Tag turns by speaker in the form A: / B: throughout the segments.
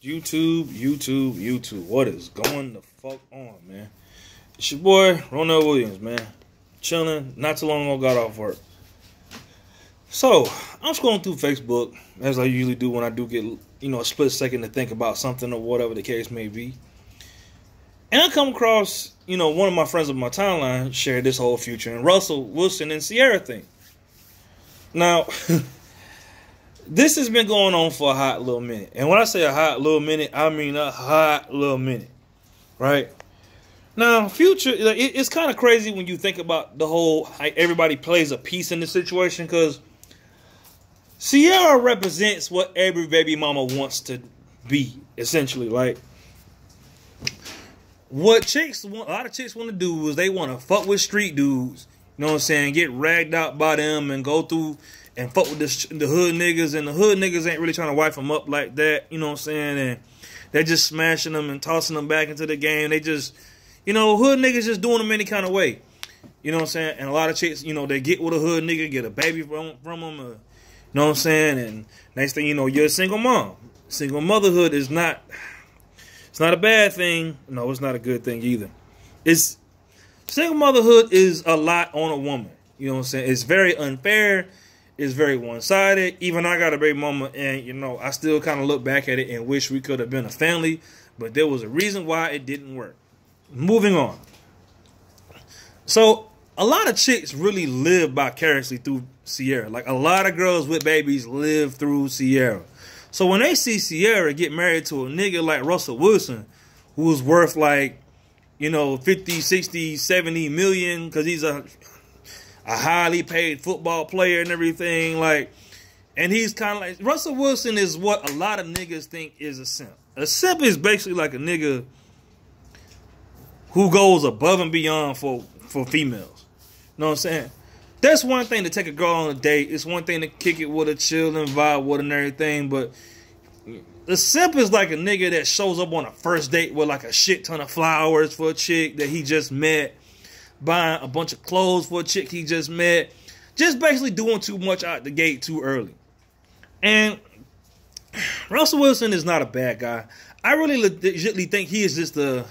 A: YouTube. What is going the fuck on, man? It's your boy, Ronell Williams, man. Chilling. Not too long ago, got off work. So, I'm scrolling through Facebook, as I usually do when I do get, a split second to think about something or whatever the case may be. And I come across, one of my friends on my timeline shared this whole Future and Russell Wilson and Ciara thing. Now, this has been going on for a hot little minute. And when I say a hot little minute, I mean a hot little minute. Right? Now, Future, it's kind of crazy when you think about the whole, everybody plays a piece in the situation, because Ciara represents what every baby mama wants to be, essentially. Like, what a lot of chicks want to do is they want to fuck with street dudes, you know what I'm saying, get ragged out by them and go through and fuck with the hood niggas, and the hood niggas ain't really trying to wipe them up like that, you know what I'm saying, and they're just smashing them and tossing them back into the game. They just, hood niggas just doing them any kind of way, you know what I'm saying, and a lot of chicks, they get with a hood nigga, get a baby from them, you know what I'm saying, and next thing you know, you're a single mom. Single motherhood is not, it's not a bad thing. No, it's not a good thing either. Single motherhood is a lot on a woman, you know what I'm saying, it's very unfair. It's very one-sided. Even I got a baby mama, and, I still kind of look back at it and wish we could have been a family, but there was a reason why it didn't work. Moving on. So, a lot of chicks really live vicariously through Ciara. Like, a lot of girls with babies live through Ciara. So, when they see Ciara get married to a nigga like Russell Wilson, who's worth, like, 50, 60, 70 million, because he's a highly paid football player and everything, and he's kind of like, Russell Wilson is what a lot of niggas think is a simp. A simp is basically like a nigga who goes above and beyond for females. You know what I'm saying? That's one thing to take a girl on a date. It's one thing to kick it with a chill and vibe with and everything, but the simp is like a nigga that shows up on a first date with like a shit ton of flowers for a chick that he just met, buying a bunch of clothes for a chick he just met, just basically doing too much out the gate too early. And Russell Wilson is not a bad guy. I really legitimately think he is just I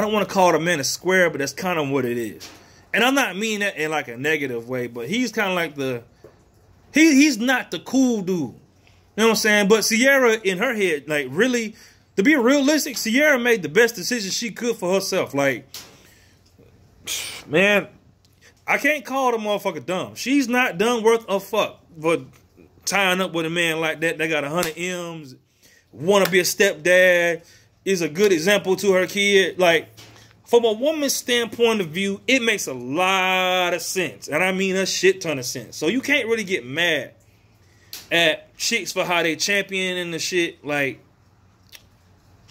A: don't want to call the man a square, but that's kind of what it is. And I'm not meaning that in like a negative way, but he's kind of like he's not the cool dude. You know what I'm saying? But Ciara, in her head, like, really, to be realistic, Ciara made the best decision she could for herself. Like, man, I can't call the motherfucker dumb. She's not done worth a fuck for tying up with a man like that. They got 100 M's, want to be a stepdad, is a good example to her kid. Like, from a woman's standpoint of view, it makes a lot of sense. And I mean a shit ton of sense. So you can't really get mad at chicks for how they champion and the shit. Like,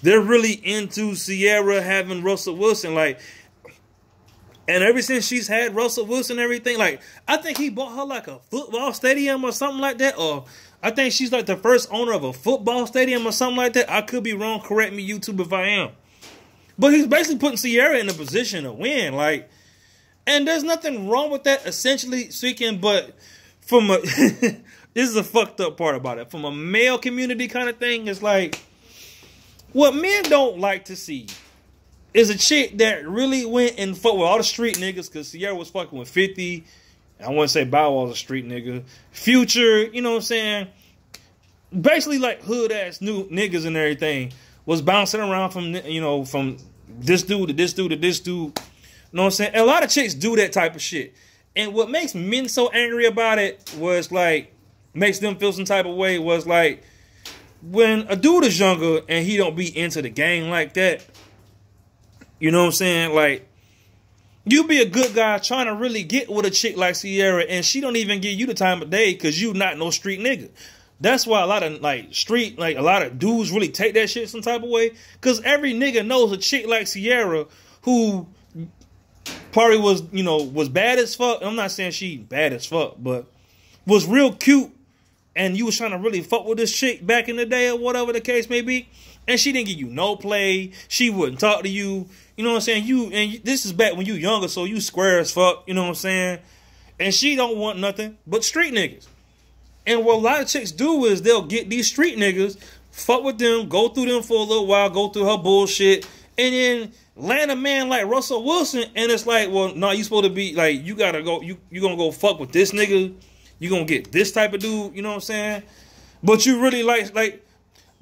A: they're really into Ciara having Russell Wilson. Like, and ever since she's had Russell Wilson and everything, like, I think he bought her like a football stadium or something like that. Or I think she's like the first owner of a football stadium or something like that. I could be wrong. Correct me, YouTube, if I am. But he's basically putting Ciara in a position to win. Like, and there's nothing wrong with that, essentially speaking. But from a, this is a fucked up part about it. From a male community kind of thing, it's like, what men don't like to see is a chick that really went and fucked with all the street niggas, because Ciara was fucking with 50. I wouldn't say Bow Wow's a street nigga. Future, you know what I'm saying? Basically like hood-ass new niggas and everything. Was bouncing around from, from this dude to this dude to this dude. You know what I'm saying? And a lot of chicks do that type of shit. And what makes men so angry about it was like, makes them feel some type of way was like, when a dude is younger and he don't be into the game like that, you know what I'm saying? Like, you be a good guy trying to really get with a chick like Ciara, and she don't even give you the time of day because you not no street nigga. That's why a lot of, a lot of dudes really take that shit some type of way, because every nigga knows a chick like Ciara who probably was, was bad as fuck. I'm not saying she bad as fuck, but was real cute, and you was trying to really fuck with this chick back in the day or whatever the case may be, and she didn't give you no play. She wouldn't talk to you. You know what I'm saying? This is back when you younger, so you square as fuck. You know what I'm saying? And she don't want nothing but street niggas. And what a lot of chicks do is they'll get these street niggas fuck with them, go through them for a little while, go through her bullshit, and then land a man like Russell Wilson, and it's like, well, no, you supposed to be like, you gotta go, you gonna go fuck with this nigga, you gonna get this type of dude, you know what I'm saying? But you really like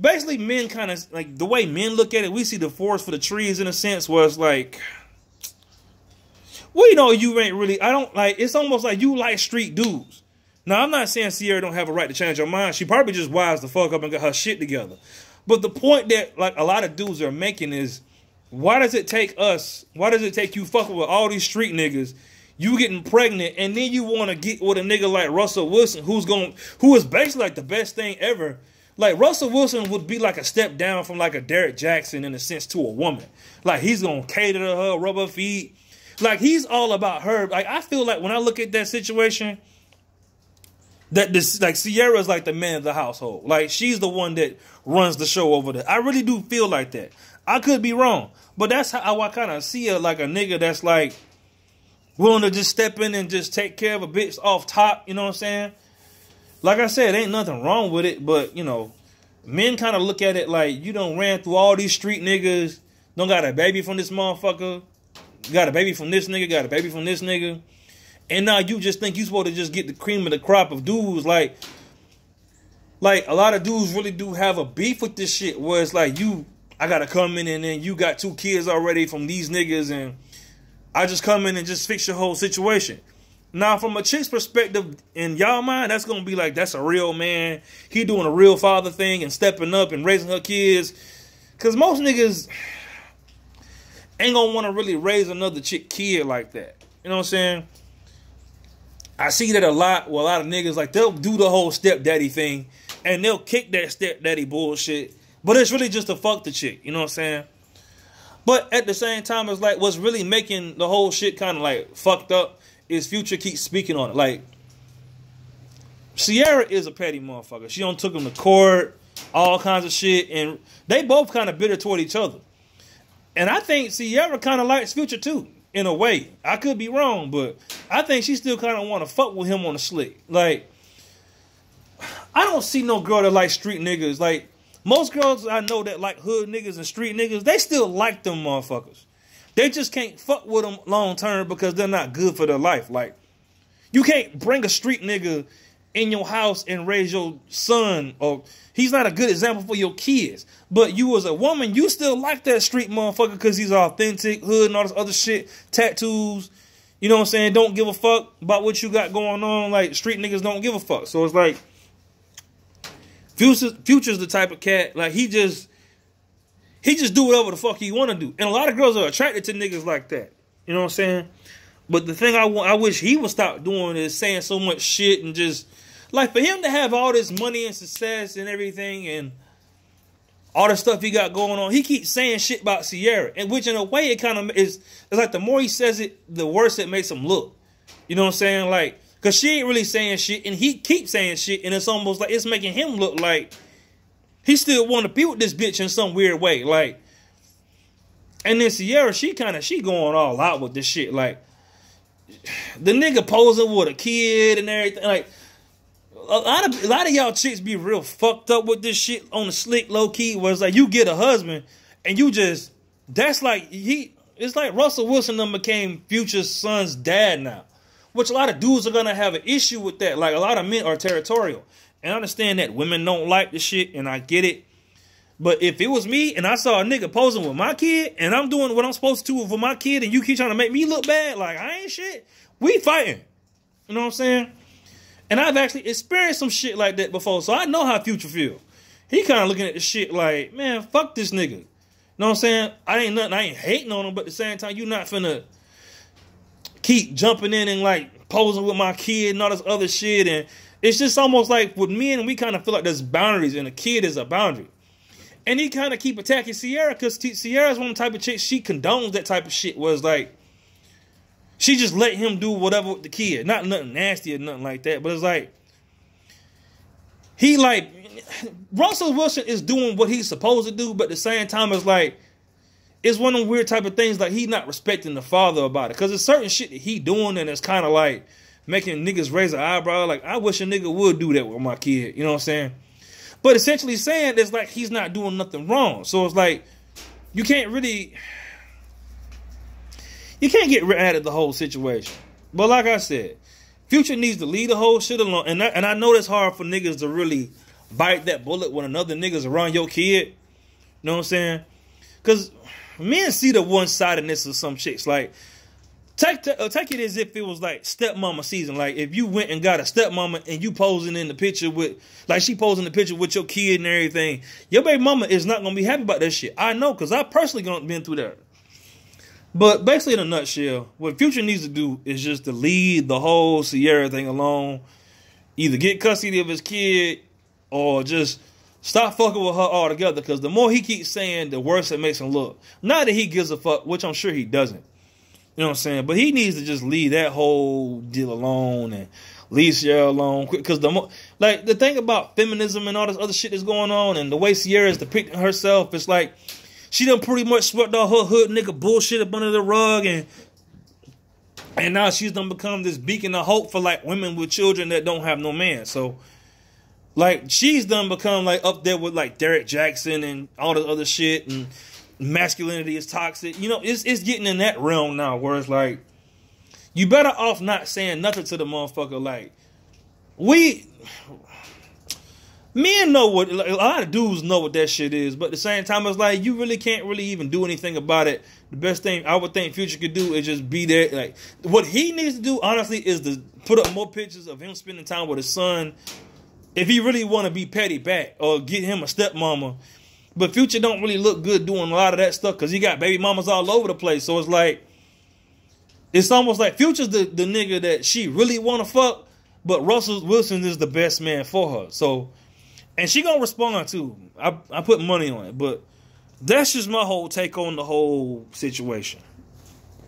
A: basically men kind of, like, the way men look at it, we see the forest for the trees in a sense, where it's like, well, you know, you ain't really, I don't like, it's almost like you like street dudes. Now, I'm not saying Ciara don't have a right to change her mind. She probably just wise the fuck up and got her shit together. But the point that, like, a lot of dudes are making is, why does it take you fucking with all these street niggas, you getting pregnant, and then you want to get with a nigga like Russell Wilson, who is basically like the best thing ever. Like, Russell Wilson would be like a step down from like a Derek Jackson in a sense to a woman. Like, he's going to cater to her, rub her feet. Like, he's all about her. Like, I feel like when I look at that situation, that this, like, Ciara is like the man of the household. Like, she's the one that runs the show over there. I really do feel like that. I could be wrong, but that's how I kind of see her, like a nigga that's like willing to just step in and just take care of a bitch off top. You know what I'm saying? Like I said, ain't nothing wrong with it, but, you know, men kind of look at it like, you done ran through all these street niggas, done got a baby from this motherfucker, got a baby from this nigga, got a baby from this nigga, and now you just think you supposed to just get the cream of the crop of dudes. Like a lot of dudes really do have a beef with this shit, where it's like, I gotta come in and then you got 2 kids already from these niggas, and I just come in and just fix your whole situation. Now, from a chick's perspective, in y'all mind, that's gonna be like, that's a real man. He doing a real father thing and stepping up and raising her kids. Cause most niggas ain't gonna want to really raise another chick kid like that. You know what I'm saying? I see that a lot with a lot of niggas, like, they'll do the whole stepdaddy thing and they'll kick that stepdaddy bullshit, but it's really just to fuck the chick. You know what I'm saying? But at the same time, it's like, what's really making the whole shit kind of like fucked up is Future keeps speaking on it. Like, Ciara is a petty motherfucker. She done took him to court, all kinds of shit, and they both kind of bitter toward each other. And I think Ciara kind of likes Future too, in a way. I could be wrong, but I think she still kind of want to fuck with him on the slick. Like, I don't see no girl that like street niggas. Like, most girls I know that like hood niggas and street niggas, they still like them motherfuckers. They just can't fuck with them long term because they're not good for their life. Like, you can't bring a street nigga in your house and raise your son, or he's not a good example for your kids. But you as a woman, you still like that street motherfucker because he's authentic, hood and all this other shit, tattoos, you know what I'm saying? Don't give a fuck about what you got going on. Like, street niggas don't give a fuck. So it's like, Future's the type of cat, like, he just do whatever the fuck he want to do. And a lot of girls are attracted to niggas like that. You know what I'm saying? But the thing I wish he would stop doing is saying so much shit and just, like, for him to have all this money and success and everything and all the stuff he got going on, he keeps saying shit about Ciara. And which in a way it kind of is, it's like the more he says it, the worse it makes him look. You know what I'm saying? Like, because she ain't really saying shit and he keeps saying shit, and it's almost like it's making him look like he still want to be with this bitch in some weird way. Like, and then Ciara, she going all out with this shit. Like, the nigga posing with a kid and everything. Like, a lot of y'all chicks be real fucked up with this shit on the slick, low key, where it's like you get a husband and you just, that's like, it's like Russell Wilson done became Future's son's dad now. Which a lot of dudes are going to have an issue with that. Like, a lot of men are territorial. And I understand that women don't like the shit, and I get it. But if it was me and I saw a nigga posing with my kid and I'm doing what I'm supposed to do with my kid and you keep trying to make me look bad, like, I ain't shit, we fighting. You know what I'm saying? And I've actually experienced some shit like that before, so I know how Future feel. He kind of looking at the shit like, man, fuck this nigga. You know what I'm saying? I ain't hating on him, but at the same time, you not finna keep jumping in and like posing with my kid and all this other shit. And it's just almost like with men, we kind of feel like there's boundaries and a kid is a boundary. And he kind of keep attacking Ciara because Ciara's one type of chick, she condones that type of shit, was like, she just let him do whatever with the kid. Not nothing nasty or nothing like that, but it's like, he like, Russell Wilson is doing what he's supposed to do, but at the same time, it's like, it's one of them weird type of things, like he not respecting the father about it. Because there's certain shit that he doing and it's kind of like making niggas raise an eyebrow. Like, I wish a nigga would do that with my kid. You know what I'm saying? But essentially saying it's like he's not doing nothing wrong. So it's like you can't get mad at the whole situation. But like I said, Future needs to leave the whole shit alone. And I know it's hard for niggas to really bite that bullet when another nigga's around your kid. You know what I'm saying? Because men see the one-sidedness of some chicks. Like, take it as if it was like stepmama season. Like, if you went and got a stepmama and you posing in the picture with, like she posing the picture with your kid and everything, your baby mama is not going to be happy about that shit. I know, because I personally been through that. But basically, in a nutshell, what Future needs to do is just to leave the whole Ciara thing alone. Either get custody of his kid or just stop fucking with her altogether. Because the more he keeps saying, the worse it makes him look. Not that he gives a fuck, which I'm sure he doesn't. You know what I'm saying? But he needs to just leave that whole deal alone and leave Ciara alone. Because the thing about feminism and all this other shit that's going on and the way Ciara is depicting herself, it's like she done pretty much swept all her hood nigga bullshit up under the rug, and now she's done become this beacon of hope for like women with children that don't have no man. So like she's done become like up there with like Derek Jackson and all this other shit, and masculinity is toxic. You know, it's getting in that realm now where it's like you better off not saying nothing to the motherfucker. Like men know what, like, a lot of dudes know what that shit is, but at the same time, it's like, you really can't really even do anything about it. The best thing I would think Future could do is just be there. Like, what he needs to do, honestly, is to put up more pictures of him spending time with his son, if he really want to be petty back, or get him a stepmama. But Future don't really look good doing a lot of that stuff, because he got baby mamas all over the place. So it's like, it's almost like Future's the nigga that she really want to fuck, but Russell Wilson is the best man for her. So, and she gonna respond too. I put money on it. But that's just my whole take on the whole situation.